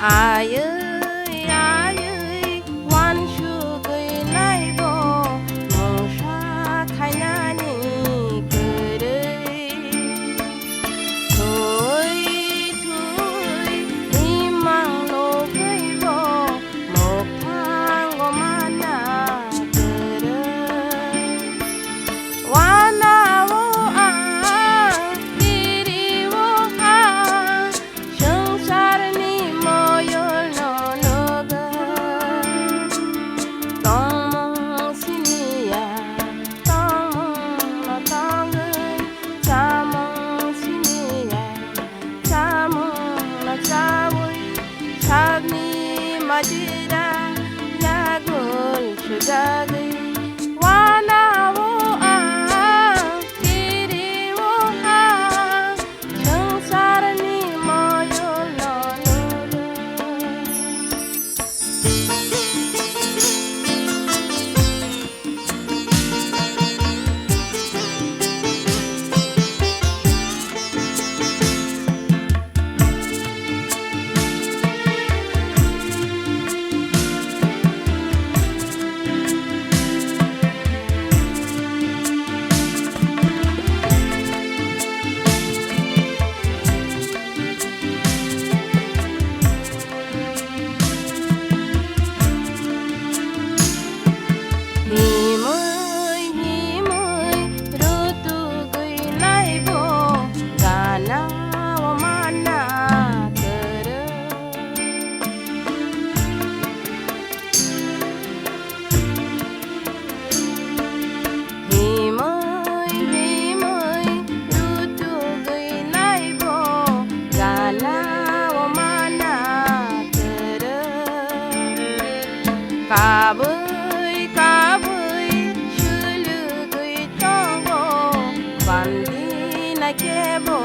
ai ơi quan su gửi nay bo mong sa khai nani cười thôi thôi đi mang lô gửi bo một tháng có mana cười Uanao Kirio संसार नि मोयल ननग तमं सिनिया तमं तंग तमं सिनिया तमं चावई sabni majira yagul sudagi Uanao Kirio संसार नि मोयल ननग Himay rutu gui nay bo gana wa mana kara Himay rutu gui nay bo gana wa mana kara Kabui shulu gui togo bandi na kebo